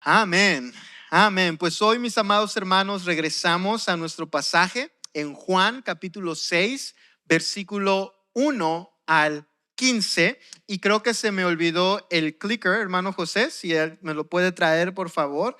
Amén, amén. Pues hoy, mis amados hermanos, regresamos a nuestro pasaje en Juan capítulo 6, versículo 1 al 15. Y creo que se me olvidó el clicker, hermano José, si él me lo puede traer, por favor.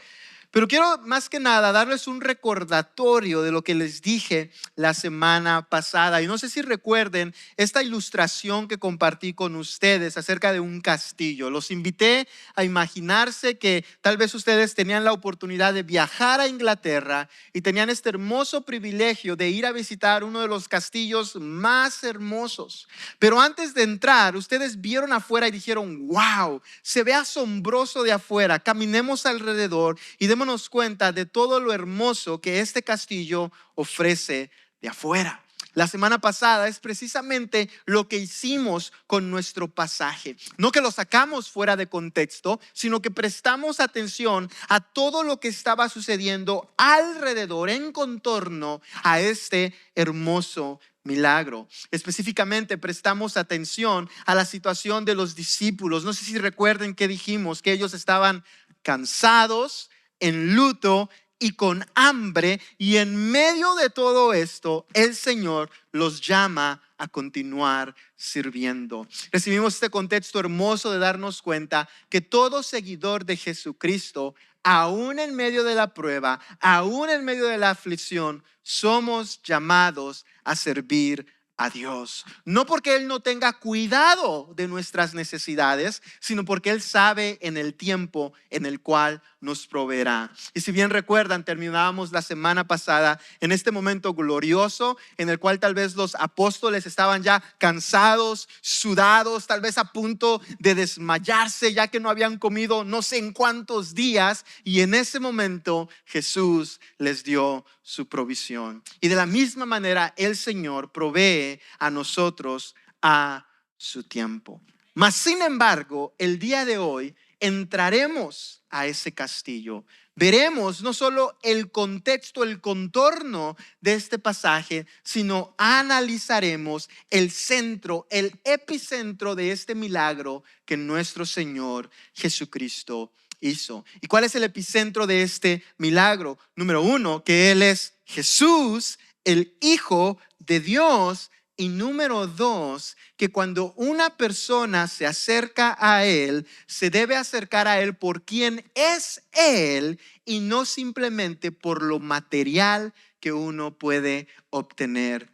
Pero quiero más que nada darles un recordatorio de lo que les dije la semana pasada. Y no sé si recuerden esta ilustración que compartí con ustedes acerca de un castillo. Los invité a imaginarse que tal vez ustedes tenían la oportunidad de viajar a Inglaterra y tenían este hermoso privilegio de ir a visitar uno de los castillos más hermosos. Pero antes de entrar, ustedes vieron afuera y dijeron: wow, se ve asombroso de afuera. Caminemos alrededor y démonos cuenta de todo lo hermoso que este castillo ofrece de afuera. La semana pasada es precisamente lo que hicimos con nuestro pasaje. No que lo sacamos fuera de contexto, sino que prestamos atención a todo lo que estaba sucediendo alrededor, en contorno a este hermoso milagro. Específicamente prestamos atención a la situación de los discípulos. No sé si recuerden que dijimos que ellos estaban cansados, en luto y con hambre, y en medio de todo esto el Señor los llama a continuar sirviendo. Recibimos este contexto hermoso de darnos cuenta que todo seguidor de Jesucristo, aún en medio de la prueba, aún en medio de la aflicción, somos llamados a servir a Dios. No porque Él no tenga cuidado de nuestras necesidades, sino porque Él sabe en el tiempo en el cual nos proveerá. Y si bien recuerdan, terminábamos la semana pasada en este momento glorioso en el cual tal vez los apóstoles estaban ya cansados, sudados, tal vez a punto de desmayarse, ya que no habían comido no sé en cuántos días, y en ese momento Jesús les dio su provisión. Y de la misma manera el Señor provee a nosotros a su tiempo. Mas sin embargo, el día de hoy entraremos a ese castillo. Veremos no solo el contexto, el contorno de este pasaje, sino analizaremos el centro, el epicentro de este milagro que nuestro Señor Jesucristo hizo. ¿Y cuál es el epicentro de este milagro? Número uno, que Él es Jesús, el Hijo de Dios. Y número dos, que cuando una persona se acerca a Él, se debe acercar a Él por quien es Él y no simplemente por lo material que uno puede obtener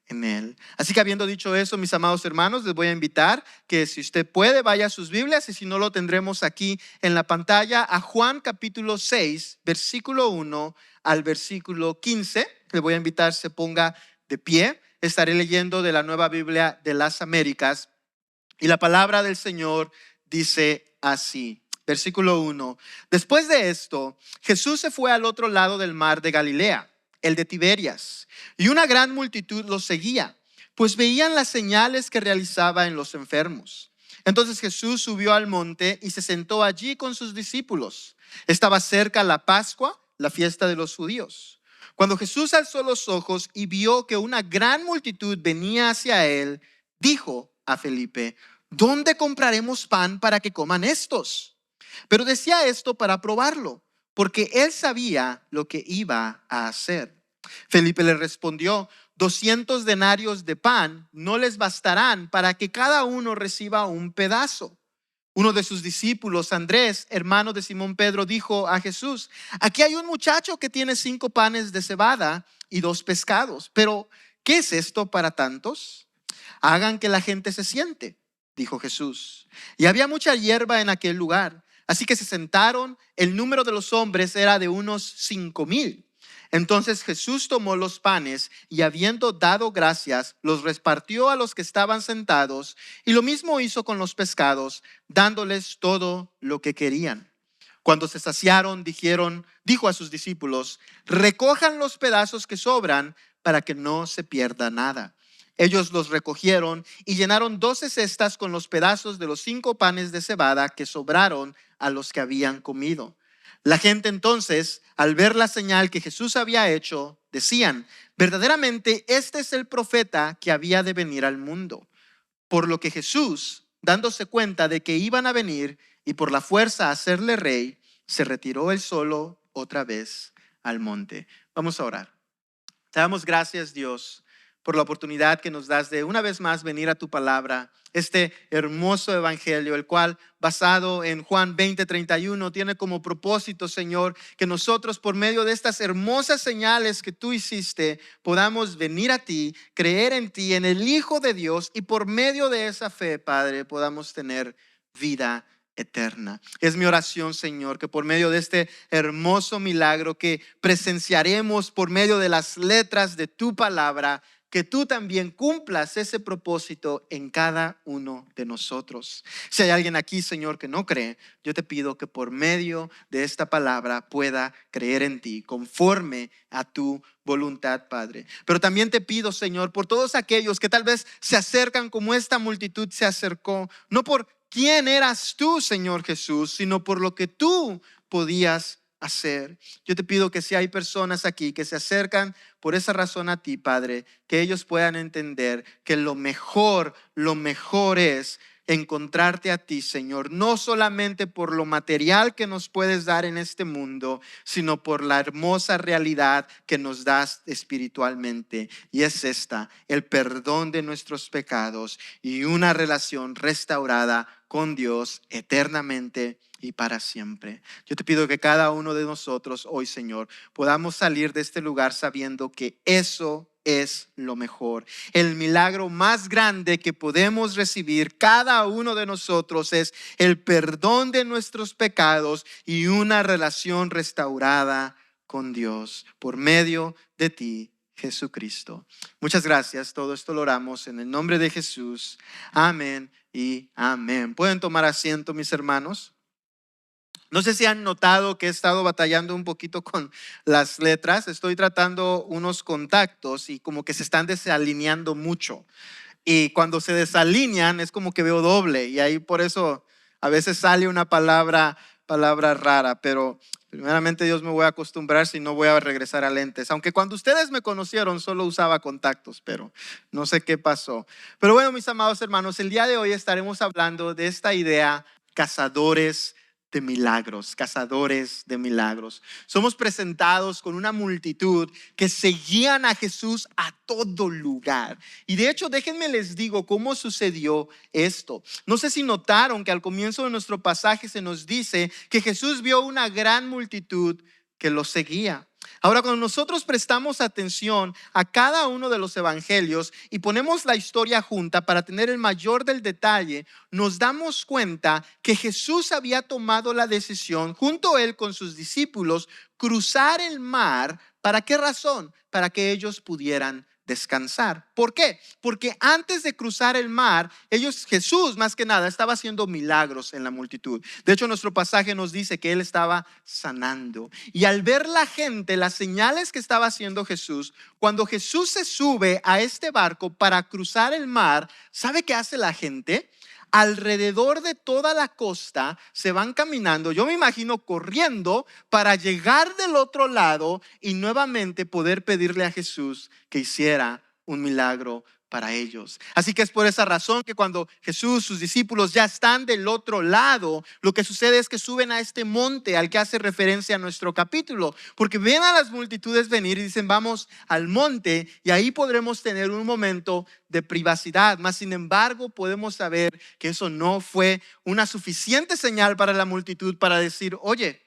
en Él. Así que habiendo dicho eso, mis amados hermanos, les voy a invitar que si usted puede, vaya a sus Biblias, y si no, lo tendremos aquí en la pantalla, a Juan capítulo 6, versículo 1 al versículo 15. Le voy a invitar se ponga de pie. Estaré leyendo de la Nueva Biblia de las Américas, y la palabra del Señor dice así. Versículo 1. Después de esto, Jesús se fue al otro lado del mar de Galilea, el de Tiberias, y una gran multitud lo seguía, pues veían las señales que realizaba en los enfermos. Entonces Jesús subió al monte y se sentó allí con sus discípulos. Estaba cerca la Pascua, la fiesta de los judíos. Cuando Jesús alzó los ojos y vio que una gran multitud venía hacia él, dijo a Felipe: ¿dónde compraremos pan para que coman estos? Pero decía esto para probarlo, porque él sabía lo que iba a hacer. Felipe le respondió: 200 denarios de pan no les bastarán para que cada uno reciba un pedazo. Uno de sus discípulos, Andrés, hermano de Simón Pedro, dijo a Jesús: aquí hay un muchacho que tiene 5 panes de cebada y 2 pescados, pero ¿qué es esto para tantos? Hagan que la gente se siente, dijo Jesús. Y había mucha hierba en aquel lugar, así que se sentaron. El número de los hombres era de unos 5,000. Entonces Jesús tomó los panes y, habiendo dado gracias, los repartió a los que estaban sentados, y lo mismo hizo con los pescados, dándoles todo lo que querían. Cuando se saciaron, dijo a sus discípulos: recojan los pedazos que sobran para que no se pierda nada. Ellos los recogieron y llenaron 12 cestas con los pedazos de los 5 panes de cebada que sobraron a los que habían comido. La gente entonces, al ver la señal que Jesús había hecho, decían: verdaderamente este es el profeta que había de venir al mundo. Por lo que Jesús, dándose cuenta de que iban a venir y por la fuerza a hacerle rey, se retiró él solo otra vez al monte. Vamos a orar. Te damos gracias, Dios, por la oportunidad que nos das de una vez más venir a tu palabra, este hermoso evangelio, el cual basado en Juan 20:31 tiene como propósito, Señor, que nosotros por medio de estas hermosas señales que tú hiciste, podamos venir a ti, creer en ti, en el Hijo de Dios, y por medio de esa fe, Padre, podamos tener vida eterna. Es mi oración, Señor, que por medio de este hermoso milagro que presenciaremos por medio de las letras de tu palabra, que tú también cumplas ese propósito en cada uno de nosotros. Si hay alguien aquí, Señor, que no cree, yo te pido que por medio de esta palabra pueda creer en ti conforme a tu voluntad, Padre. Pero también te pido, Señor, por todos aquellos que tal vez se acercan como esta multitud se acercó, no por quién eras tú, Señor Jesús, sino por lo que tú podías hacer. Yo te pido que si hay personas aquí que se acercan por esa razón a ti, Padre, que ellos puedan entender que lo mejor es encontrarte a ti, Señor, no solamente por lo material que nos puedes dar en este mundo, sino por la hermosa realidad que nos das espiritualmente. Y es esta, el perdón de nuestros pecados y una relación restaurada con Dios eternamente y para siempre. Yo te pido que cada uno de nosotros hoy, Señor, podamos salir de este lugar sabiendo que eso es lo mejor. El milagro más grande que podemos recibir cada uno de nosotros es el perdón de nuestros pecados y una relación restaurada con Dios por medio de ti, Jesucristo. Muchas gracias. Todo esto lo oramos en el nombre de Jesús. Amén y amén. ¿Pueden tomar asiento, mis hermanos? No sé si han notado que he estado batallando un poquito con las letras. Estoy tratando unos contactos y como que se están desalineando mucho. Y cuando se desalinean es como que veo doble. Y ahí por eso a veces sale una palabra rara. Pero primeramente Dios, me voy a acostumbrar, si no voy a regresar a lentes. Aunque cuando ustedes me conocieron solo usaba contactos, pero no sé qué pasó. Pero bueno, mis amados hermanos, el día de hoy estaremos hablando de esta idea, cazadores de milagros, cazadores de milagros. Somos presentados con una multitud que seguían a Jesús a todo lugar. Y de hecho, déjenme les digo cómo sucedió esto. No sé si notaron que al comienzo de nuestro pasaje se nos dice que Jesús vio una gran multitud que lo seguía. Ahora, cuando nosotros prestamos atención a cada uno de los evangelios y ponemos la historia junta para tener el mayor del detalle, nos damos cuenta que Jesús había tomado la decisión, junto a él con sus discípulos, cruzar el mar. ¿Para qué razón? Para que ellos pudieran descansar. ¿Por qué? Porque antes de cruzar el mar, Jesús más que nada estaba haciendo milagros en la multitud. De hecho, nuestro pasaje nos dice que él estaba sanando. Y al ver la gente, las señales que estaba haciendo Jesús, cuando Jesús se sube a este barco para cruzar el mar, ¿sabe qué hace la gente? Alrededor de toda la costa se van caminando, yo me imagino corriendo para llegar del otro lado y nuevamente poder pedirle a Jesús que hiciera un milagro para ellos. Así que es por esa razón que cuando Jesús, sus discípulos ya están del otro lado, lo que sucede es que suben a este monte al que hace referencia a nuestro capítulo, porque ven a las multitudes venir y dicen: vamos al monte y ahí podremos tener un momento de privacidad. Mas sin embargo, podemos saber que eso no fue una suficiente señal para la multitud para decir: oye,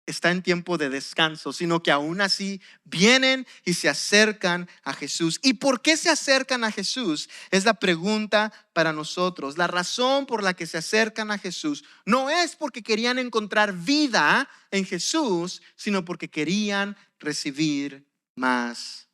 está en tiempo de descanso, sino que aún así vienen y se acercan a Jesús. ¿Y por qué se acercan a Jesús? Es la pregunta para nosotros. La razón por la que se acercan a Jesús no es porque querían encontrar vida en Jesús, sino porque querían recibir más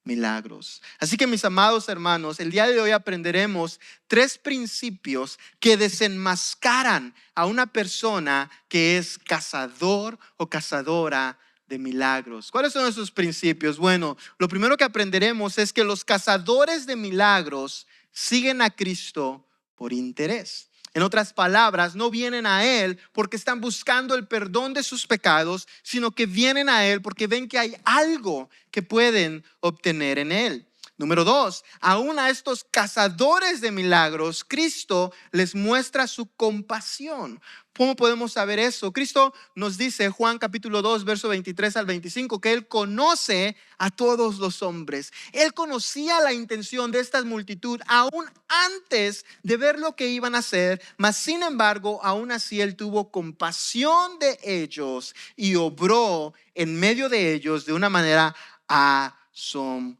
milagros. Así que, mis amados hermanos, el día de hoy aprenderemos 3 principios que desenmascaran a una persona que es cazador o cazadora de milagros. ¿Cuáles son esos principios? Bueno, lo primero que aprenderemos es que los cazadores de milagros siguen a Cristo por interés. En otras palabras, no vienen a Él porque están buscando el perdón de sus pecados, sino que vienen a Él porque ven que hay algo que pueden obtener en Él. Número 2, aún a estos cazadores de milagros, Cristo les muestra su compasión. ¿Cómo podemos saber eso? Cristo nos dice, Juan capítulo 2, verso 23 al 25, que Él conoce a todos los hombres. Él conocía la intención de esta multitud aún antes de ver lo que iban a hacer, mas sin embargo, aún así Él tuvo compasión de ellos y obró en medio de ellos de una manera asombrosa.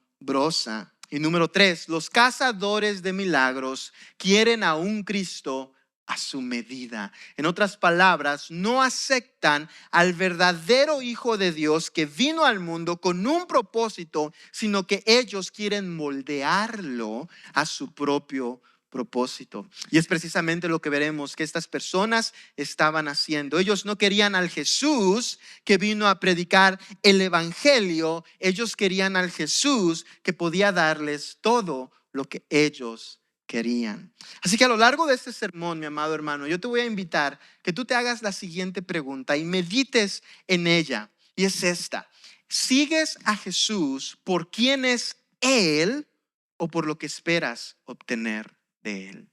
Y número 3, los cazadores de milagros quieren a un Cristo a su medida. En otras palabras, no aceptan al verdadero Hijo de Dios que vino al mundo con un propósito, sino que ellos quieren moldearlo a su propio propósito. Y es precisamente lo que veremos que estas personas estaban haciendo. Ellos no querían al Jesús que vino a predicar el evangelio. Ellos querían al Jesús que podía darles todo lo que ellos querían. Así que a lo largo de este sermón, mi amado hermano, yo te voy a invitar que tú te hagas la siguiente pregunta y medites en ella. Y es esta: ¿sigues a Jesús por quién es Él o por lo que esperas obtener de Él?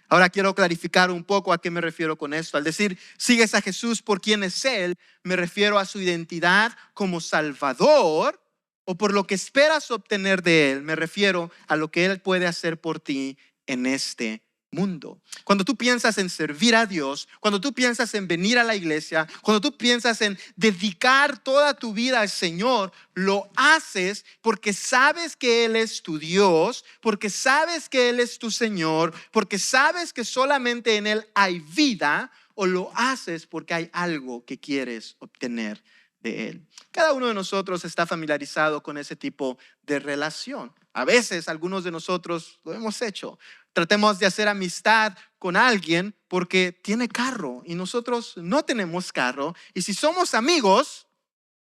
Ahora quiero clarificar un poco a qué me refiero con esto. Al decir sigues a Jesús por quién es Él, me refiero a su identidad como Salvador, o por lo que esperas obtener de Él, me refiero a lo que Él puede hacer por ti en este mundo. Cuando tú piensas en servir a Dios, cuando tú piensas en venir a la iglesia, cuando tú piensas en dedicar toda tu vida al Señor, lo haces porque sabes que Él es tu Dios, porque sabes que Él es tu Señor, porque sabes que solamente en Él hay vida, o lo haces porque hay algo que quieres obtener de Él. Cada uno de nosotros está familiarizado con ese tipo de relación. A veces algunos de nosotros lo hemos hecho. Tratemos de hacer amistad con alguien porque tiene carro y nosotros no tenemos carro. Y si somos amigos,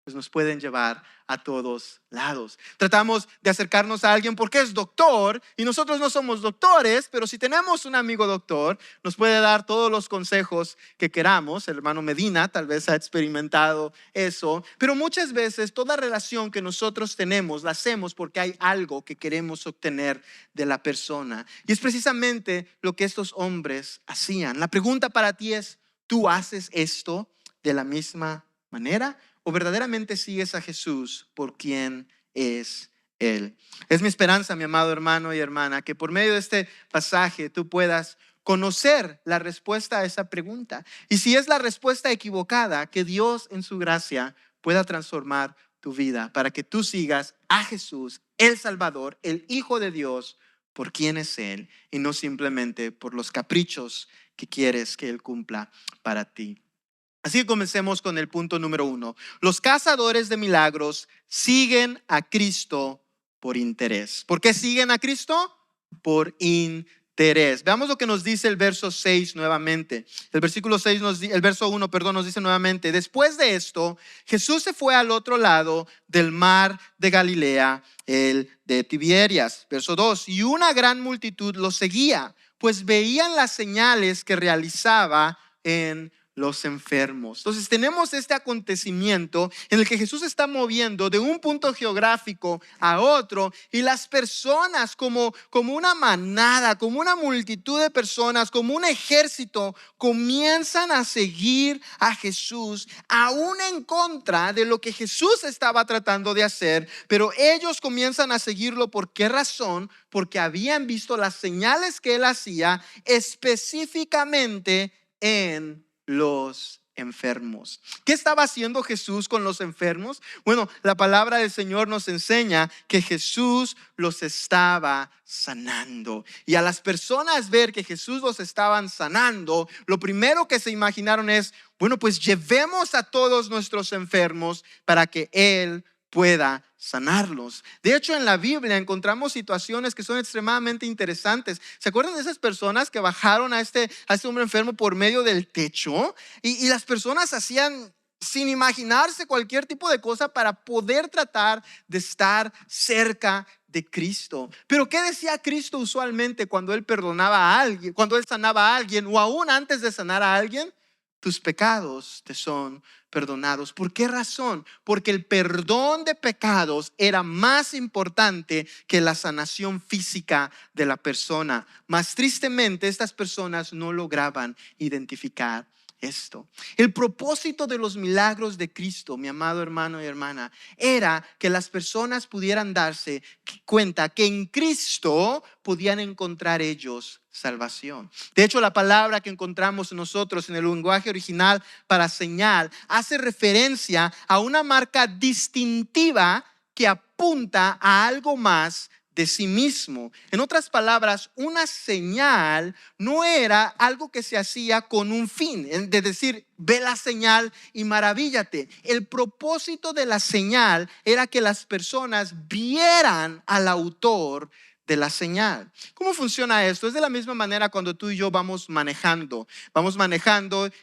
pues nos pueden llevar a todos lados. Tratamos de acercarnos a alguien porque es doctor y nosotros no somos doctores, pero si tenemos un amigo doctor, nos puede dar todos los consejos que queramos. El hermano Medina tal vez ha experimentado eso, pero muchas veces toda relación que nosotros tenemos la hacemos porque hay algo que queremos obtener de la persona. Y es precisamente lo que estos hombres hacían. La pregunta para ti es, ¿tú haces esto de la misma manera? ¿O verdaderamente sigues a Jesús por quien es Él? Es mi esperanza, mi amado hermano y hermana, que por medio de este pasaje tú puedas conocer la respuesta a esa pregunta. Y si es la respuesta equivocada, que Dios en su gracia pueda transformar tu vida para que tú sigas a Jesús, el Salvador, el Hijo de Dios, por quien es Él y no simplemente por los caprichos que quieres que Él cumpla para ti. Así que comencemos con el punto número 1. Los cazadores de milagros siguen a Cristo por interés. ¿Por qué siguen a Cristo? Por interés. Veamos lo que nos dice el verso 6 nuevamente. El verso 1, nos dice nuevamente: después de esto, Jesús se fue al otro lado del mar de Galilea, el de Tiberias. Verso 2, y una gran multitud lo seguía, pues veían las señales que realizaba en los enfermos. Entonces tenemos este acontecimiento en el que Jesús está moviendo de un punto geográfico a otro, y las personas como una manada, como una multitud de personas, como un ejército, comienzan a seguir a Jesús aún en contra de lo que Jesús estaba tratando de hacer. Pero ellos comienzan a seguirlo. ¿Por qué razón? Porque habían visto las señales que Él hacía específicamente en los enfermos. ¿Qué estaba haciendo Jesús con los enfermos? Bueno, la palabra del Señor nos enseña que Jesús los estaba sanando. Y a las personas ver que Jesús los estaban sanando, lo primero que se imaginaron es, bueno, pues llevemos a todos nuestros enfermos para que Él pueda sanarlos. De hecho, en la Biblia encontramos situaciones que son extremadamente interesantes. ¿Se acuerdan de esas personas que bajaron a este hombre enfermo por medio del techo? Y las personas hacían sin imaginarse cualquier tipo de cosa para poder tratar de estar cerca de Cristo. Pero ¿qué decía Cristo usualmente cuando Él perdonaba a alguien, cuando Él sanaba a alguien, o aún antes de sanar a alguien? tus pecados te son perdonados. ¿Por qué razón? Porque el perdón de pecados era más importante que la sanación física de la persona. Mas tristemente estas personas no lograban identificar esto. El propósito de los milagros de Cristo, mi amado hermano y hermana, era que las personas pudieran darse cuenta que en Cristo podían encontrar ellos salvación. De hecho, la palabra que encontramos nosotros en el lenguaje original para señal hace referencia a una marca distintiva que apunta a algo más de sí mismo. En otras palabras, una señal no era algo que se hacía con un fin, de decir, ve la señal y maravíllate. El propósito de la señal era que las personas vieran al autor de la señal. ¿Cómo funciona esto? Es de la misma manera cuando tú y yo vamos manejando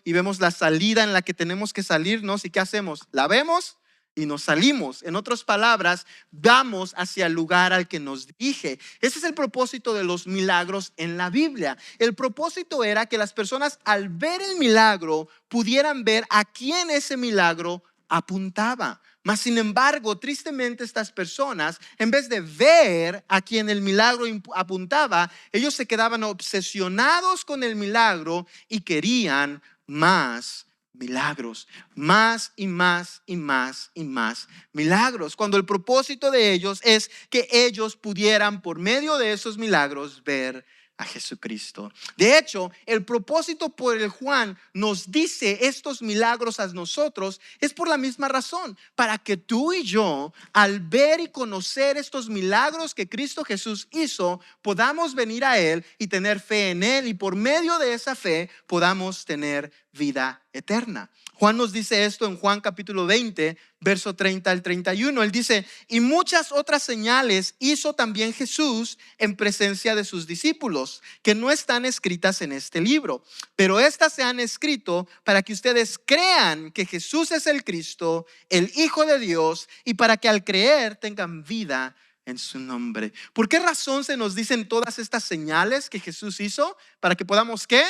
y vemos la salida en la que tenemos que salirnos, ¿y qué hacemos? La vemos y nos salimos. En otras palabras, vamos hacia el lugar al que nos dirige. Ese es el propósito de los milagros en la Biblia. El propósito era que las personas al ver el milagro pudieran ver a quién ese milagro apuntaba. Mas sin embargo, tristemente estas personas, en vez de ver a quien el milagro apuntaba, ellos se quedaban obsesionados con el milagro y querían más milagros, más y más y más y más milagros, cuando el propósito de ellos es que ellos pudieran por medio de esos milagros ver a Jesucristo. De hecho, el propósito por el Juan nos dice estos milagros a nosotros es por la misma razón, para que tú y yo, al ver y conocer estos milagros que Cristo Jesús hizo, podamos venir a Él y tener fe en Él, y por medio de esa fe podamos tener vida eterna. Juan nos dice esto en Juan capítulo 20, verso 30 al 31. Él dice, y muchas otras señales hizo también Jesús en presencia de sus discípulos, que no están escritas en este libro, pero estas se han escrito para que ustedes crean que Jesús es el Cristo, el Hijo de Dios, y para que al creer tengan vida en su nombre. ¿Por qué razón se nos dicen todas estas señales que Jesús hizo? Para que podamos, ¿qué?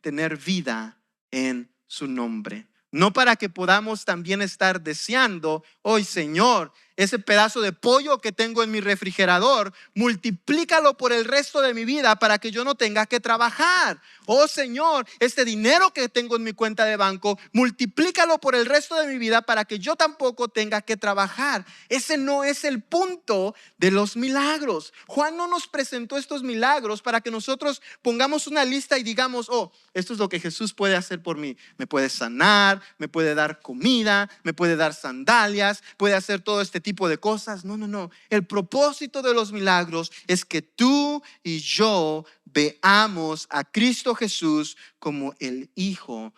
Tener vida en su nombre. No para que podamos también estar deseando, hoy Señor, ese pedazo de pollo que tengo en mi refrigerador, multiplícalo por el resto de mi vida para que yo no tenga que trabajar. Oh Señor, este dinero que tengo en mi cuenta de banco, multiplícalo por el resto de mi vida para que yo tampoco tenga que trabajar. Ese no es el punto de los milagros. Juan no nos presentó estos milagros para que nosotros pongamos una lista y digamos, oh, esto es lo que Jesús puede hacer por mí. Me puede sanar, me puede dar comida, me puede dar sandalias, puede hacer todo este tipo de cosas. No. El propósito de los milagros es que tú y yo veamos a Cristo Jesús como el Hijo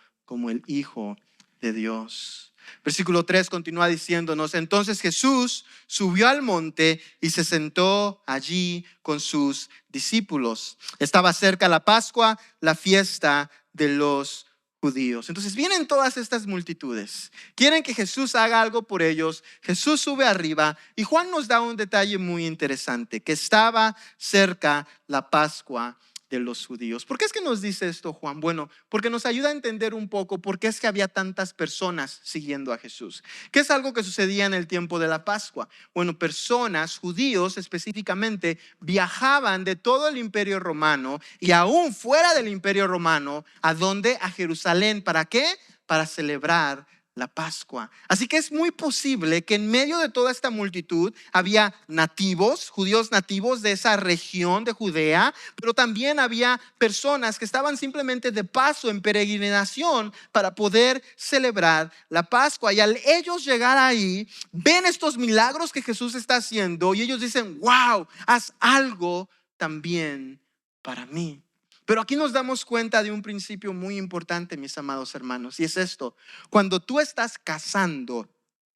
de Dios. Versículo 3 continúa diciéndonos, entonces Jesús subió al monte y se sentó allí con sus discípulos. Estaba cerca la Pascua, la fiesta de los judíos. Entonces vienen todas estas multitudes, quieren que Jesús haga algo por ellos. Jesús sube arriba y Juan nos da un detalle muy interesante, que estaba cerca la Pascua de los judíos. ¿Por qué es que nos dice esto Juan? Bueno, porque nos ayuda a entender un poco por qué es que había tantas personas siguiendo a Jesús. ¿Qué es algo que sucedía en el tiempo de la Pascua? Bueno, personas, judíos específicamente, viajaban de todo el imperio romano y aún fuera del imperio romano, ¿a dónde? A Jerusalén. ¿Para qué? Para celebrar la Pascua. Así que es muy posible que en medio de toda esta multitud había nativos, judíos nativos de esa región de Judea, pero también había personas que estaban simplemente de paso en peregrinación para poder celebrar la Pascua. Y al ellos llegar ahí, ven estos milagros que Jesús está haciendo y ellos dicen, wow, haz algo también para mí. Pero aquí nos damos cuenta de un principio muy importante, mis amados hermanos, y es esto: cuando tú estás cazando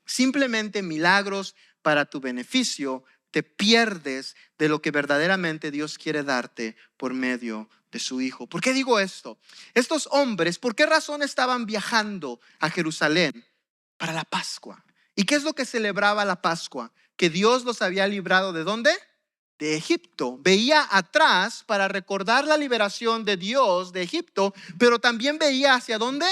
simplemente milagros para tu beneficio, te pierdes de lo que verdaderamente Dios quiere darte por medio de su Hijo. ¿Por qué digo esto? Estos hombres, ¿por qué razón estaban viajando a Jerusalén? Para la Pascua. ¿Y qué es lo que celebraba la Pascua? Que Dios los había librado ¿de dónde? De Egipto. Veía atrás para recordar la liberación de Dios de Egipto, pero también veía hacia dónde,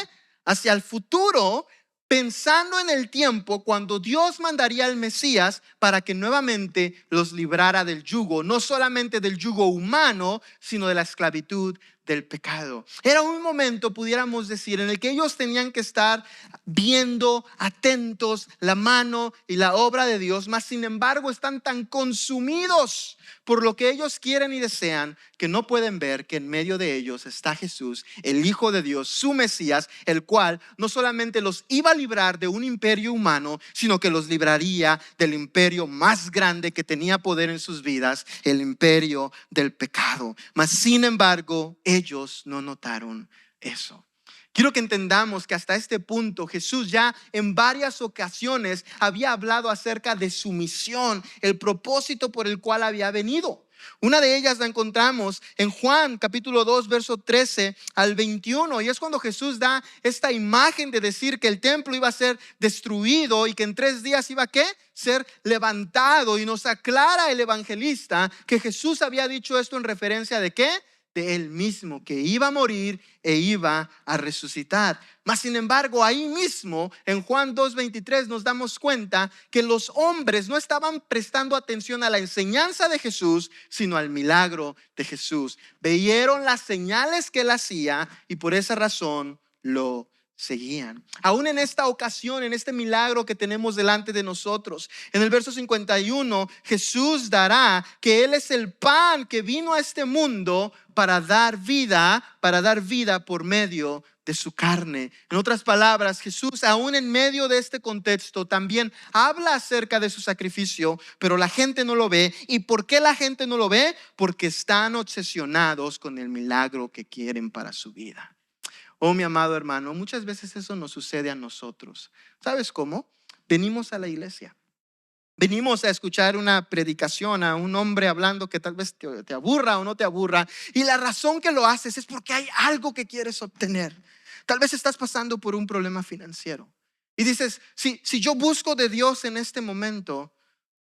hacia el futuro, pensando en el tiempo cuando Dios mandaría al Mesías para que nuevamente los librara del yugo, no solamente del yugo humano, sino de la esclavitud del pecado. Era un momento, pudiéramos decir, en el que ellos tenían que estar viendo, atentos, la mano y la obra de Dios, mas sin embargo están tan consumidos por lo que ellos quieren y desean, que no pueden ver que en medio de ellos está Jesús, el Hijo de Dios, su Mesías, el cual no solamente los iba a librar de un imperio humano, sino que los libraría del imperio más grande que tenía poder en sus vidas, el imperio del pecado. Mas sin embargo, ellos no notaron eso. Quiero que entendamos que hasta este punto Jesús ya en varias ocasiones había hablado acerca de su misión, el propósito por el cual había venido. Una de ellas la encontramos en Juan capítulo 2 verso 13 al 21, y es cuando Jesús da esta imagen de decir que el templo iba a ser destruido y que en 3 días iba a ¿qué? Ser levantado, y nos aclara el evangelista que Jesús había dicho esto en referencia de ¿qué? De él mismo, que iba a morir e iba a resucitar. Mas sin embargo, ahí mismo en Juan 2:23 nos damos cuenta que los hombres no estaban prestando atención a la enseñanza de Jesús, sino al milagro de Jesús. Veieron las señales que él hacía y por esa razón lo seguían. Aún en esta ocasión, en este milagro que tenemos delante de nosotros, en el verso 51, Jesús dará que Él es el pan que vino a este mundo para dar vida por medio de su carne. En otras palabras, Jesús, aún en medio de este contexto, también habla acerca de su sacrificio, pero la gente no lo ve. ¿Y por qué la gente no lo ve? Porque están obsesionados con el milagro que quieren para su vida. Oh, mi amado hermano, muchas veces eso nos sucede a nosotros. ¿Sabes cómo? Venimos a la iglesia. Venimos a escuchar una predicación a un hombre hablando que tal vez te aburra o no te aburra. Y la razón que lo haces es porque hay algo que quieres obtener. Tal vez estás pasando por un problema financiero. Y dices, si yo busco de Dios en este momento,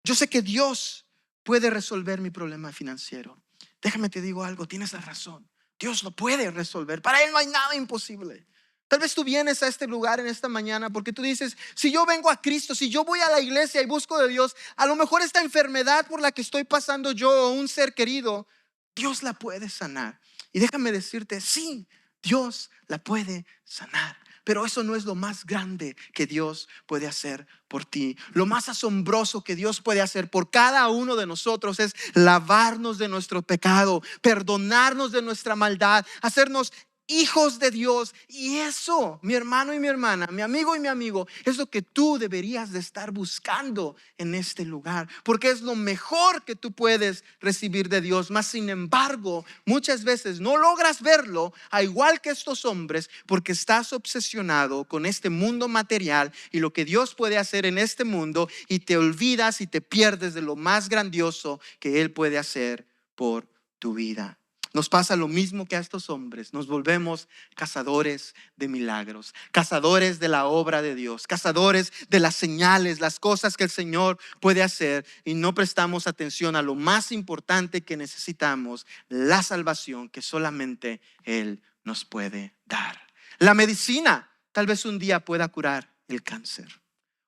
yo sé que Dios puede resolver mi problema financiero. Déjame te digo algo, tienes la razón. Dios lo puede resolver. Para Él no hay nada imposible. Tal vez tú vienes a este lugar en esta mañana porque tú dices, si yo vengo a Cristo, si yo voy a la iglesia y busco de Dios, a lo mejor esta enfermedad por la que estoy pasando yo o un ser querido, Dios la puede sanar. Y déjame decirte, sí, Dios la puede sanar. Pero eso no es lo más grande que Dios puede hacer por ti. Lo más asombroso que Dios puede hacer por cada uno de nosotros es lavarnos de nuestro pecado, perdonarnos de nuestra maldad, hacernos hijos de Dios. Y eso, mi hermano y mi hermana, mi amigo y mi amigo, es lo que tú deberías de estar buscando en este lugar, porque es lo mejor que tú puedes recibir de Dios. Mas sin embargo, muchas veces no logras verlo, a igual que estos hombres, porque estás obsesionado con este mundo material y lo que Dios puede hacer en este mundo, y te olvidas y te pierdes de lo más grandioso que Él puede hacer por tu vida. Nos pasa lo mismo que a estos hombres. Nos volvemos cazadores de milagros, cazadores de la obra de Dios, cazadores de las señales, las cosas que el Señor puede hacer, y no prestamos atención a lo más importante que necesitamos, la salvación que solamente Él nos puede dar. La medicina tal vez un día pueda curar el cáncer.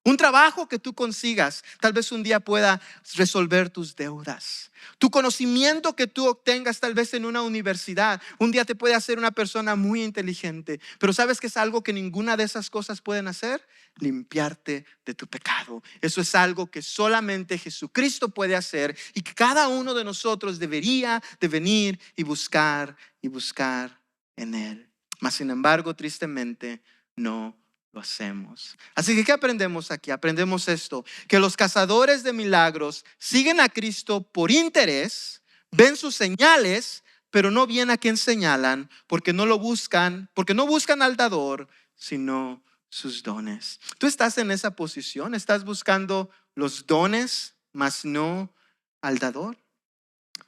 Un trabajo que tú consigas tal vez un día pueda resolver tus deudas. Tu conocimiento que tú obtengas tal vez en una universidad un día te puede hacer una persona muy inteligente. Pero ¿sabes qué es algo que ninguna de esas cosas pueden hacer? Limpiarte de tu pecado. Eso es algo que solamente Jesucristo puede hacer, y que cada uno de nosotros debería de venir y buscar en Él. Mas sin embargo, tristemente, no lo hacemos. Así que ¿qué aprendemos aquí? Aprendemos esto: que los cazadores de milagros siguen a Cristo por interés, ven sus señales, pero no bien a quien señalan, porque no lo buscan, porque no buscan al dador, sino sus dones. Tú estás en esa posición, estás buscando los dones, mas no al dador.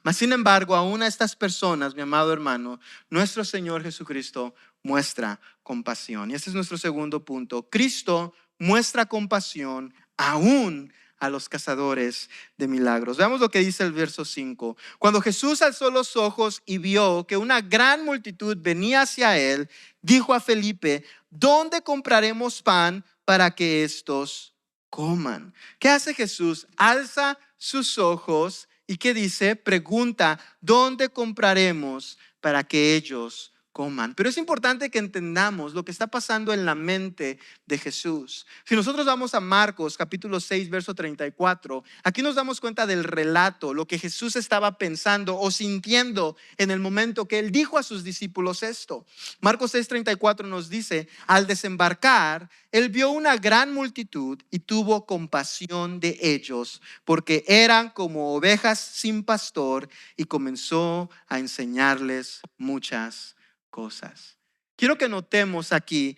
Mas sin embargo, aún a estas personas, mi amado hermano, nuestro Señor Jesucristo muestra compasión. Y este es nuestro segundo punto. Cristo muestra compasión aún a los cazadores de milagros. Veamos lo que dice el verso 5. Cuando Jesús alzó los ojos y vio que una gran multitud venía hacia él, dijo a Felipe: ¿dónde compraremos pan para que estos coman? ¿Qué hace Jesús? Alza sus ojos y ¿qué dice? Pregunta: ¿dónde compraremos para que ellos coman? Pero es importante que entendamos lo que está pasando en la mente de Jesús. Si nosotros vamos a Marcos capítulo 6 verso 34, aquí nos damos cuenta del relato, lo que Jesús estaba pensando o sintiendo en el momento que él dijo a sus discípulos esto. Marcos 6:34 nos dice: al desembarcar, él vio una gran multitud y tuvo compasión de ellos, porque eran como ovejas sin pastor, y comenzó a enseñarles muchas cosas. Quiero que notemos aquí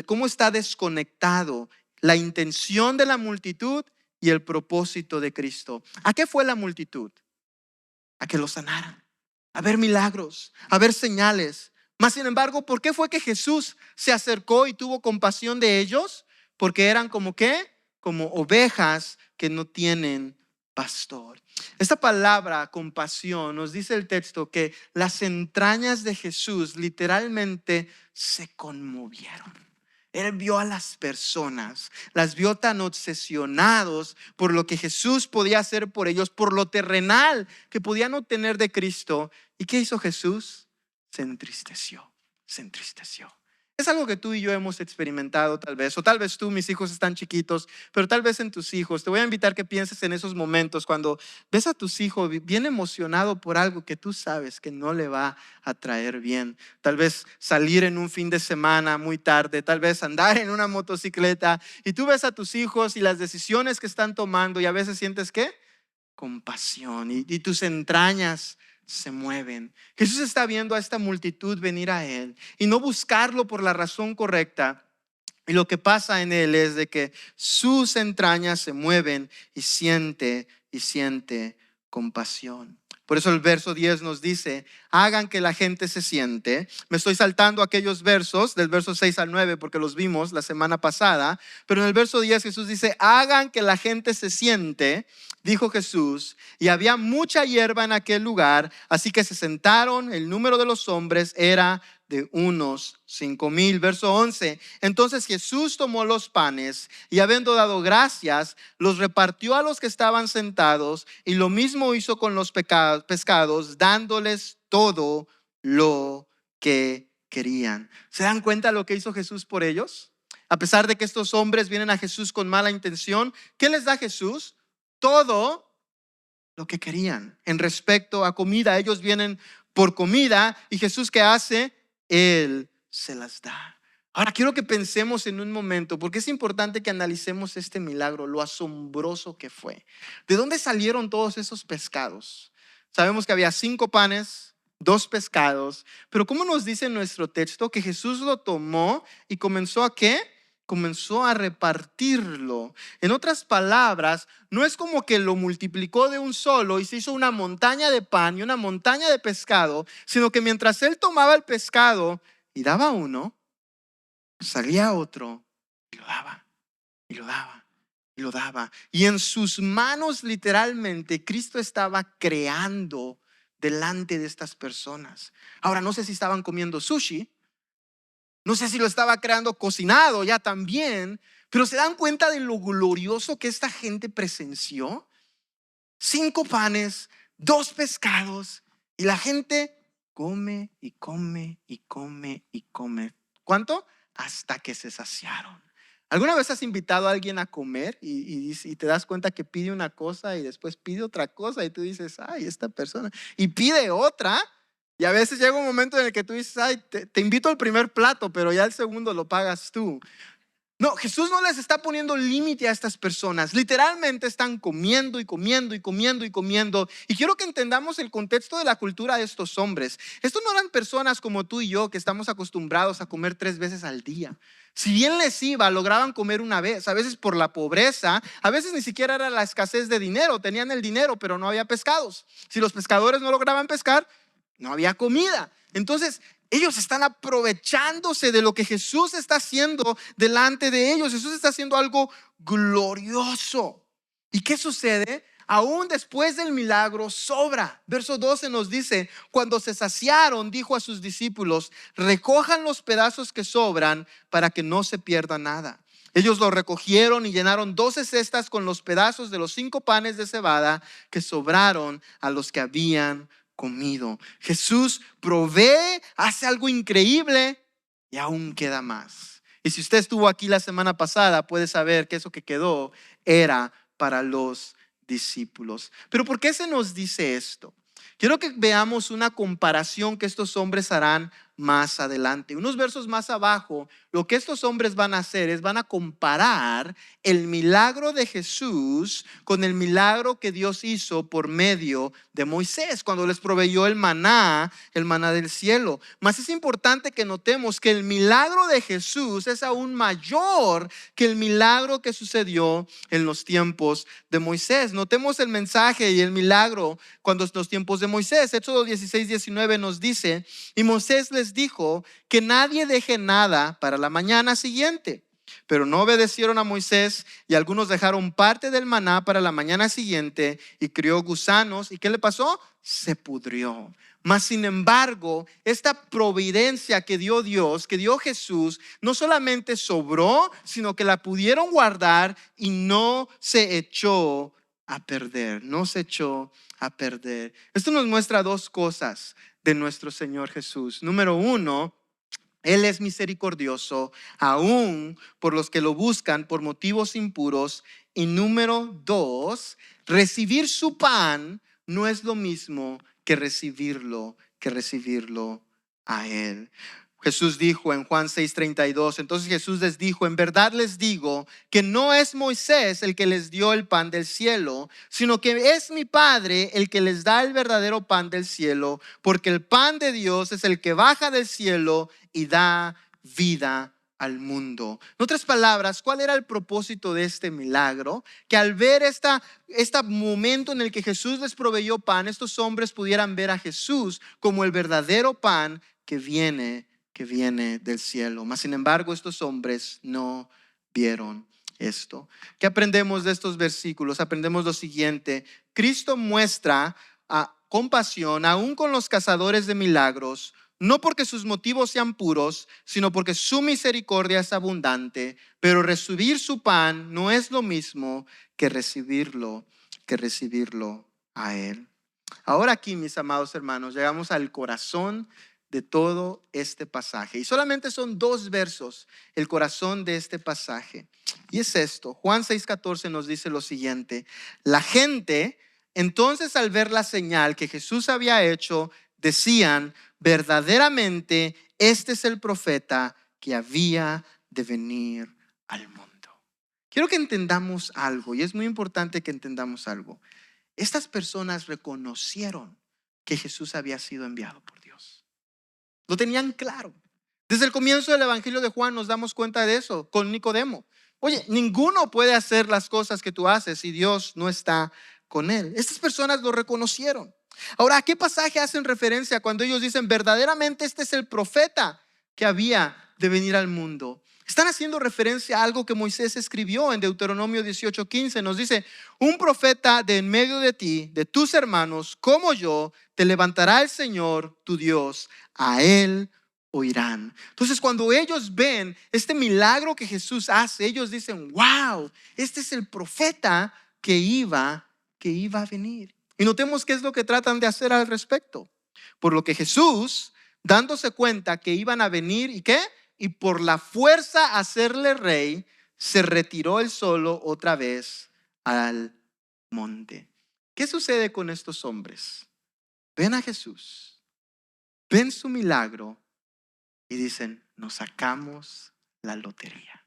cómo está desconectado la intención de la multitud y el propósito de Cristo. ¿A qué fue la multitud? A que lo sanaran, a ver milagros, a ver señales. Mas sin embargo, ¿por qué fue que Jesús se acercó y tuvo compasión de ellos? Porque eran como ¿qué? Como ovejas que no tienen pastor. Esta palabra compasión nos dice el texto que las entrañas de Jesús literalmente se conmovieron. Él vio a las personas, las vio tan obsesionados por lo que Jesús podía hacer por ellos, por lo terrenal que podían obtener de Cristo. ¿Y qué hizo Jesús? Se entristeció, se entristeció. Es algo que tú y yo hemos experimentado tal vez, o tal vez tú, mis hijos están chiquitos, pero tal vez en tus hijos. Te voy a invitar que pienses en esos momentos cuando ves a tus hijos bien emocionado por algo que tú sabes que no le va a traer bien. Tal vez salir en un fin de semana muy tarde, tal vez andar en una motocicleta y tú ves a tus hijos y las decisiones que están tomando y a veces sientes ¿qué? Compasión y tus entrañas se mueven. Jesús está viendo a esta multitud venir a él y no buscarlo por la razón correcta. Y lo que pasa en él es de que sus entrañas se mueven y siente compasión. Por eso el verso 10 nos dice: hagan que la gente se siente. Me estoy saltando aquellos versos del verso 6 al 9 porque los vimos la semana pasada. Pero en el verso 10 Jesús dice: hagan que la gente se siente, dijo Jesús, y había mucha hierba en aquel lugar, así que se sentaron. El número de los hombres era de unos 5,000. Verso 11. Entonces Jesús tomó los panes y habiendo dado gracias, los repartió a los que estaban sentados, y lo mismo hizo con los pescados, dándoles todo lo que querían. ¿Se dan cuenta lo que hizo Jesús por ellos? A pesar de que estos hombres vienen a Jesús con mala intención, ¿qué les da Jesús? Todo lo que querían en respecto a comida. Ellos vienen por comida y Jesús ¿qué hace? Él se las da. Ahora quiero que pensemos en un momento, porque es importante que analicemos este milagro, lo asombroso que fue. ¿De dónde salieron todos esos pescados? Sabemos que había 5 panes, 2 pescados, pero ¿cómo nos dice nuestro texto? Que Jesús lo tomó y comenzó ¿a qué? Comenzó a repartirlo. En otras palabras, no es como que lo multiplicó de un solo y se hizo una montaña de pan y una montaña de pescado, sino que mientras él tomaba el pescado y daba uno, salía otro y lo daba, y lo daba, y lo daba. Y en sus manos literalmente Cristo estaba creando delante de estas personas. Ahora no sé si estaban comiendo sushi, no sé si lo estaba creando cocinado ya también, pero ¿se dan cuenta de lo glorioso que esta gente presenció? 5 panes, 2 pescados, y la gente come y come y come y come. ¿Cuánto? Hasta que se saciaron. ¿Alguna vez has invitado a alguien a comer y te das cuenta que pide una cosa y después pide otra cosa y tú dices, ay, esta persona, y pide otra? Y a veces llega un momento en el que tú dices, ay, te invito al primer plato, pero ya el segundo lo pagas tú. No, Jesús no les está poniendo límite a estas personas. Literalmente están comiendo y comiendo y comiendo y comiendo. Y quiero que entendamos el contexto de la cultura de estos hombres. Estos no eran personas como tú y yo que estamos acostumbrados a comer 3 veces al día. Si bien les iba, lograban comer una vez, a veces por la pobreza, a veces ni siquiera era la escasez de dinero. Tenían el dinero, pero no había pescados. Si los pescadores no lograban pescar, no había comida. Entonces ellos están aprovechándose de lo que Jesús está haciendo delante de ellos. Jesús está haciendo algo glorioso. ¿Y qué sucede? Aún después del milagro sobra. Verso 12 nos dice, cuando se saciaron, dijo a sus discípulos, recojan los pedazos que sobran para que no se pierda nada. Ellos lo recogieron y llenaron 12 cestas con los pedazos de los 5 panes de cebada que sobraron a los que habían comido. Jesús provee, hace algo increíble y aún queda más. Y si usted estuvo aquí la semana pasada, puede saber que eso que quedó era para los discípulos. Pero ¿por qué se nos dice esto? Quiero que veamos una comparación que estos hombres harán más adelante. Unos versos más abajo, lo que estos hombres van a hacer es van a comparar el milagro de Jesús con el milagro que Dios hizo por medio de Moisés cuando les proveyó el maná del cielo. Mas es importante que notemos que el milagro de Jesús es aún mayor que el milagro que sucedió en los tiempos de Moisés. Notemos el mensaje y el milagro cuando en los tiempos de Moisés. Éxodo 16:19 nos dice, y Moisés les dijo que nadie deje nada para la mañana siguiente. Pero no obedecieron a Moisés y algunos dejaron parte del maná para la mañana siguiente y crió gusanos. ¿Y qué le pasó? Se pudrió. Mas sin embargo, esta providencia que dio Dios, que dio Jesús, no solamente sobró, sino que la pudieron guardar y no se echó a perder. No se echó a perder. Esto nos muestra dos cosas de nuestro Señor Jesús. Número uno, Él es misericordioso aún por los que lo buscan por motivos impuros. Y número dos, recibir su pan no es lo mismo que recibirlo a Él. Jesús dijo en Juan 6:32, entonces Jesús les dijo, en verdad les digo que no es Moisés el que les dio el pan del cielo, sino que es mi Padre el que les da el verdadero pan del cielo, porque el pan de Dios es el que baja del cielo y da vida al mundo. En otras palabras, ¿cuál era el propósito de este milagro? Que al ver este momento en el que Jesús les proveyó pan, estos hombres pudieran ver a Jesús como el verdadero pan que viene del cielo. Mas sin embargo, estos hombres no vieron esto. ¿Qué aprendemos de estos versículos? Aprendemos lo siguiente: Cristo muestra compasión aún con los cazadores de milagros, no porque sus motivos sean puros, sino porque su misericordia es abundante. Pero recibir su pan no es lo mismo que recibirlo a Él. Ahora aquí, mis amados hermanos, llegamos al corazón de todo este pasaje. Y solamente son 2 versos, el corazón de este pasaje. Y es esto. Juan 6:14 nos dice lo siguiente: la gente, entonces, al ver la señal que Jesús había hecho, decían, verdaderamente, este es el profeta que había de venir al mundo. Quiero que entendamos algo, y es muy importante que entendamos algo. Estas personas reconocieron que Jesús había sido enviado por Dios. Lo tenían claro. Desde el comienzo del Evangelio de Juan nos damos cuenta de eso con Nicodemo. Oye, ninguno puede hacer las cosas que tú haces si Dios no está con él. Estas personas lo reconocieron. Ahora, ¿a qué pasaje hacen referencia cuando ellos dicen verdaderamente este es el profeta que había de venir al mundo? Están haciendo referencia a algo que Moisés escribió en Deuteronomio 18:15. Nos dice, un profeta de en medio de ti, de tus hermanos, como yo, te levantará el Señor, tu Dios, a él oirán. Entonces, cuando ellos ven este milagro que Jesús hace, ellos dicen, wow, este es el profeta que iba a venir. Y notemos qué es lo que tratan de hacer al respecto. Por lo que Jesús, dándose cuenta que iban a venir, ¿y qué? Y por la fuerza hacerle rey, se retiró él solo otra vez al monte. ¿Qué sucede con estos hombres? Ven a Jesús, ven su milagro y dicen, nos sacamos la lotería.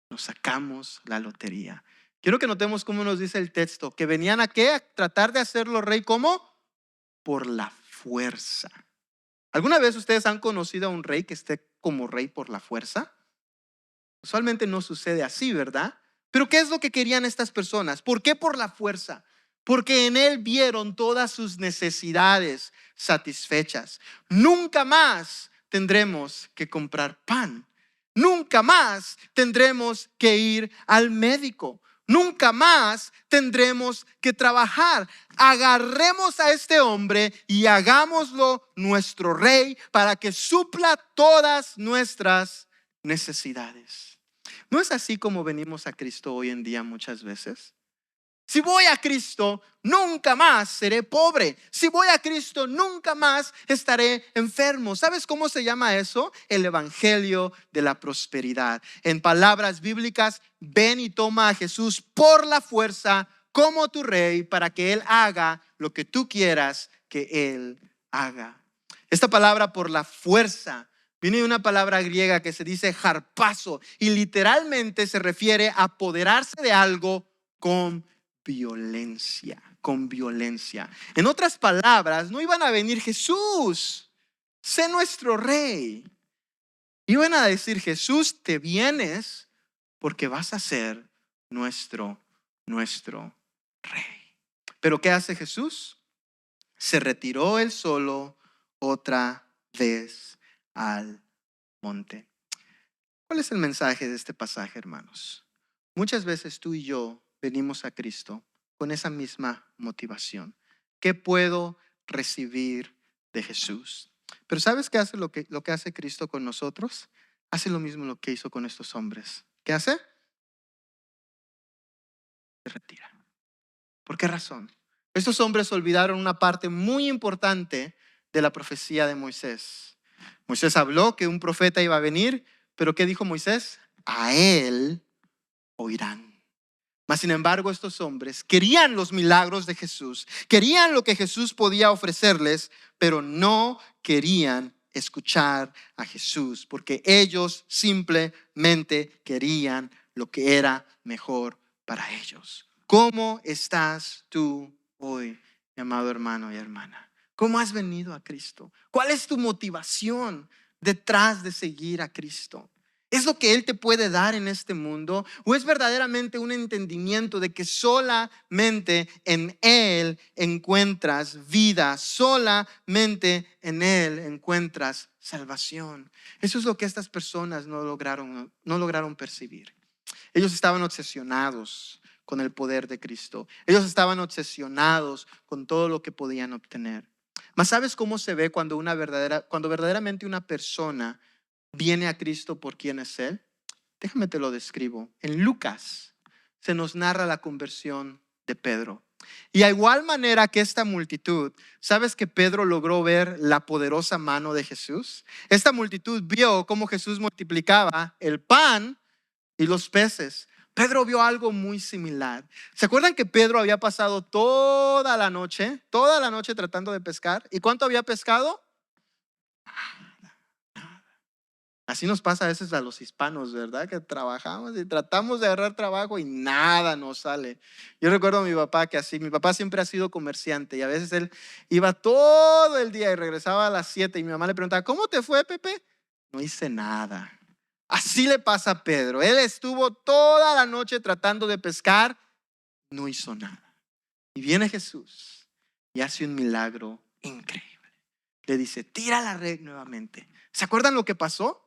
Nos sacamos la lotería. Quiero que notemos cómo nos dice el texto, que venían a ¿qué? A tratar de hacerlo rey, ¿cómo? Por la fuerza. ¿Alguna vez ustedes han conocido a un rey que esté como rey por la fuerza? Usualmente no sucede así, ¿verdad? Pero ¿qué es lo que querían estas personas? ¿Por qué por la fuerza? Porque en él vieron todas sus necesidades satisfechas. Nunca más tendremos que comprar pan. Nunca más tendremos que ir al médico. nunca más tendremos que trabajar. Agarremos a este hombre y hagámoslo nuestro rey para que supla todas nuestras necesidades. ¿No es así como venimos a Cristo hoy en día muchas veces? Si voy a Cristo, nunca más seré pobre. Si voy a Cristo, nunca más estaré enfermo. ¿Sabes cómo se llama eso? El evangelio de la prosperidad. En palabras bíblicas, ven y toma a Jesús por la fuerza como tu rey para que Él haga lo que tú quieras que Él haga. Esta palabra por la fuerza viene de una palabra griega que se dice harpazo y literalmente se refiere a apoderarse de algo con violencia, con violencia. En otras palabras, no iban a venir Jesús, sé nuestro rey. Iban a decir, Jesús, te vienes porque vas a ser nuestro rey. Pero ¿qué hace Jesús? Se retiró él solo otra vez al monte. ¿Cuál es el mensaje de este pasaje, hermanos? Muchas veces tú y yo venimos a Cristo con esa misma motivación. ¿Qué puedo recibir de Jesús? Pero ¿sabes qué hace lo que hace Cristo con nosotros? Hace lo mismo lo que hizo con estos hombres. ¿Qué hace? Se retira. ¿Por qué razón? Estos hombres olvidaron una parte muy importante de la profecía de Moisés. Moisés habló que un profeta iba a venir, pero ¿qué dijo Moisés? A él oirán. Mas sin embargo, estos hombres querían los milagros de Jesús, querían lo que Jesús podía ofrecerles, pero no querían escuchar a Jesús, porque ellos simplemente querían lo que era mejor para ellos. ¿Cómo estás tú hoy, mi amado hermano y hermana? ¿Cómo has venido a Cristo? ¿Cuál es tu motivación detrás de seguir a Cristo? ¿Es lo que Él te puede dar en este mundo? ¿O es verdaderamente un entendimiento de que solamente en Él encuentras vida? Solamente en Él encuentras salvación. Eso es lo que estas personas no lograron percibir. Ellos estaban obsesionados con el poder de Cristo. Ellos estaban obsesionados con todo lo que podían obtener. Mas ¿sabes cómo se ve cuando verdaderamente una persona viene a Cristo por quién es Él? Déjame te lo describo. En Lucas se nos narra la conversión de Pedro. Y a igual manera que esta multitud, ¿sabes que Pedro logró ver la poderosa mano de Jesús? Esta multitud vio cómo Jesús multiplicaba el pan y los peces. Pedro vio algo muy similar. ¿Se acuerdan que Pedro había pasado toda la noche tratando de pescar? ¿Y cuánto había pescado? Así nos pasa a veces a los hispanos, ¿verdad? Que trabajamos y tratamos de agarrar trabajo y nada nos sale. Yo recuerdo a mi papá que así, mi papá siempre ha sido comerciante y a veces él iba todo el día y regresaba a las 7 y mi mamá le preguntaba, ¿cómo te fue, Pepe? No hice nada. Así le pasa a Pedro. Él estuvo toda la noche tratando de pescar, no hizo nada. Y viene Jesús y hace un milagro increíble. Le dice, tira la red nuevamente. ¿Se acuerdan lo que pasó?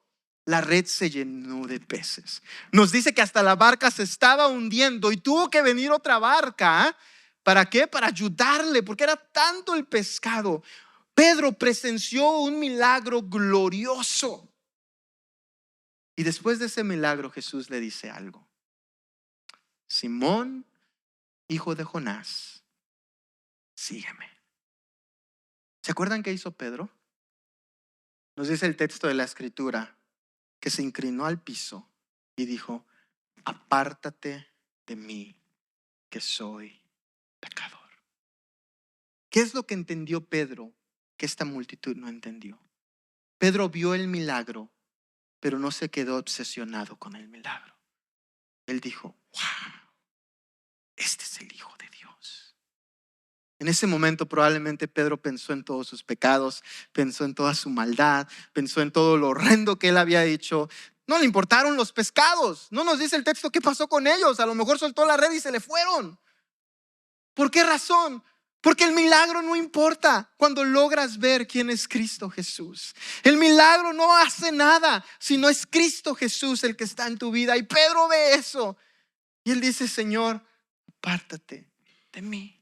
La red se llenó de peces. Nos dice que hasta la barca se estaba hundiendo y tuvo que venir otra barca. ¿Para qué? Para ayudarle, porque era tanto el pescado. Pedro presenció un milagro glorioso. Y después de ese milagro Jesús le dice algo. Simón, hijo de Jonás, sígueme. ¿Se acuerdan qué hizo Pedro? Nos dice el texto de la Escritura que se inclinó al piso y dijo, apártate de mí, que soy pecador. ¿Qué es lo que entendió Pedro que esta multitud no entendió? Pedro vio el milagro, pero no se quedó obsesionado con el milagro. Él dijo, wow, este es el Hijo de Dios. En ese momento probablemente Pedro pensó en todos sus pecados, pensó en toda su maldad, pensó en todo lo horrendo que él había hecho. No le importaron los pescados. No nos dice el texto qué pasó con ellos. A lo mejor soltó la red y se le fueron. ¿Por qué razón? Porque el milagro no importa cuando logras ver quién es Cristo Jesús. El milagro no hace nada si no es Cristo Jesús el que está en tu vida. Y Pedro ve eso. Y él dice, Señor, apártate de mí.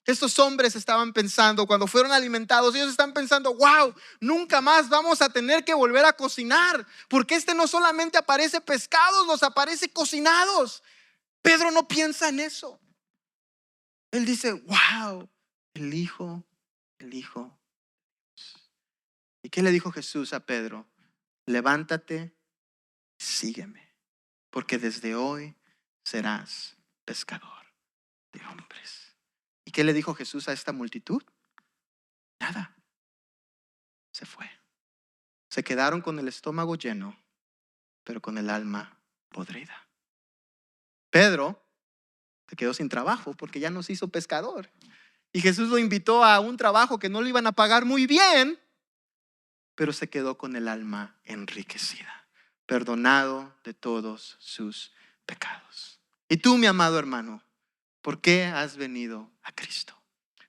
Estos hombres estaban pensando, cuando fueron alimentados, ellos están pensando, wow, nunca más vamos a tener que volver a cocinar, porque no solamente aparece pescados, nos aparece cocinados. Pedro no piensa en eso. Él dice, wow, el Hijo. ¿Y qué le dijo Jesús a Pedro? Levántate, sígueme, porque desde hoy serás pescador de hombres. ¿Y qué le dijo Jesús a esta multitud? Nada. Se fue. Se quedaron con el estómago lleno, pero con el alma podrida. Pedro se quedó sin trabajo porque ya no se hizo pescador. Y Jesús lo invitó a un trabajo que no le iban a pagar muy bien, pero se quedó con el alma enriquecida, perdonado de todos sus pecados. Y tú, mi amado hermano, ¿por qué has venido a Cristo?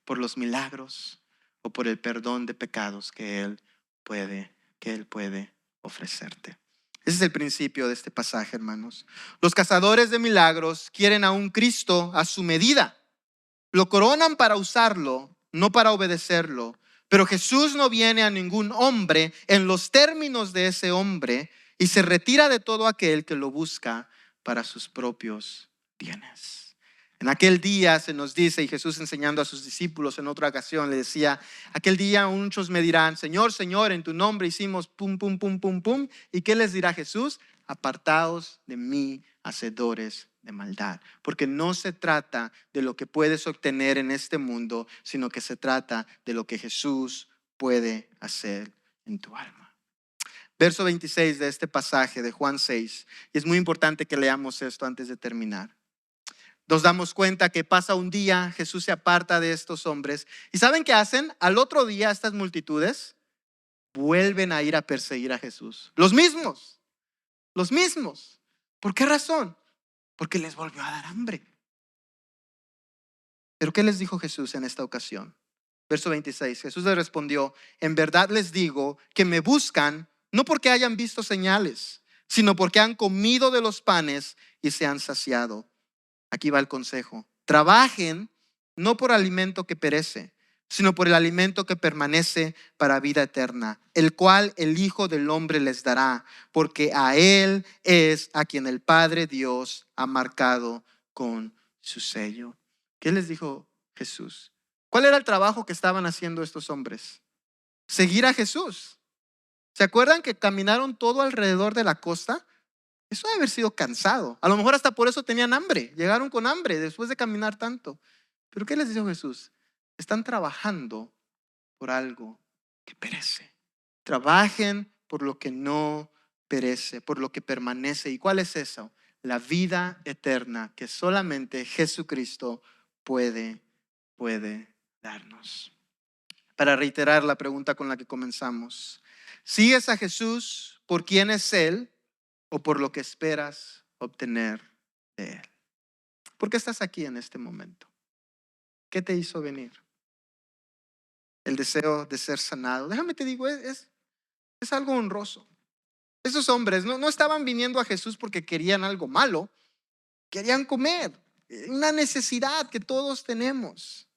¿Por los milagros o por el perdón de pecados que Él puede ofrecerte? Ese es el principio de este pasaje, hermanos. Los cazadores de milagros quieren a un Cristo a su medida. Lo coronan para usarlo, no para obedecerlo. Pero Jesús no viene a ningún hombre en los términos de ese hombre y se retira de todo aquel que lo busca para sus propios bienes. En aquel día se nos dice, y Jesús enseñando a sus discípulos en otra ocasión le decía, aquel día muchos me dirán, Señor, Señor, en tu nombre hicimos pum, pum, pum, pum, pum. ¿Y qué les dirá Jesús? Apartaos de mí, hacedores de maldad. Porque no se trata de lo que puedes obtener en este mundo, sino que se trata de lo que Jesús puede hacer en tu alma. Verso 26 de este pasaje de Juan 6. Y es muy importante que leamos esto antes de terminar. Nos damos cuenta que pasa un día, Jesús se aparta de estos hombres. ¿Y saben qué hacen? Al otro día estas multitudes vuelven a ir a perseguir a Jesús. Los mismos. ¿Por qué razón? Porque les volvió a dar hambre. ¿Pero qué les dijo Jesús en esta ocasión? Verso 26, Jesús les respondió, en verdad les digo que me buscan no porque hayan visto señales, sino porque han comido de los panes y se han saciado. Aquí va el consejo. Trabajen no por alimento que perece, sino por el alimento que permanece para vida eterna, el cual el Hijo del Hombre les dará, porque a Él es a quien el Padre Dios ha marcado con su sello. ¿Qué les dijo Jesús? ¿Cuál era el trabajo que estaban haciendo estos hombres? Seguir a Jesús. ¿Se acuerdan que caminaron todo alrededor de la costa? Eso debe haber sido cansado. A lo mejor hasta por eso tenían hambre. Llegaron con hambre después de caminar tanto. ¿Pero qué les dijo Jesús? Están trabajando por algo que perece. Trabajen por lo que no perece, por lo que permanece. ¿Y cuál es eso? La vida eterna que solamente Jesucristo puede darnos. Para reiterar la pregunta con la que comenzamos. ¿Sigues a Jesús por quién es Él o por lo que esperas obtener de Él? ¿Por qué estás aquí en este momento? ¿Qué te hizo venir? El deseo de ser sanado. Déjame te digo, es algo honroso. Esos hombres no estaban viniendo a Jesús porque querían algo malo. Querían comer. Una necesidad que todos tenemos.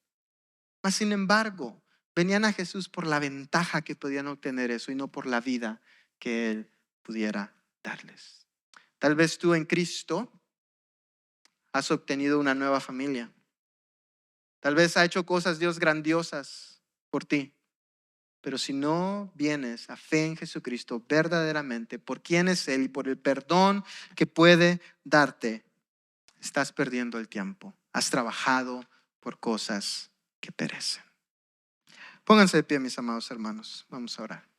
Mas sin embargo, venían a Jesús por la ventaja que podían obtener eso y no por la vida que Él pudiera darles. Tal vez tú en Cristo has obtenido una nueva familia. Tal vez ha hecho cosas Dios grandiosas por ti. Pero si no vienes a fe en Jesucristo verdaderamente, por quién es Él y por el perdón que puede darte, estás perdiendo el tiempo. Has trabajado por cosas que perecen. Pónganse de pie, mis amados hermanos. Vamos a orar.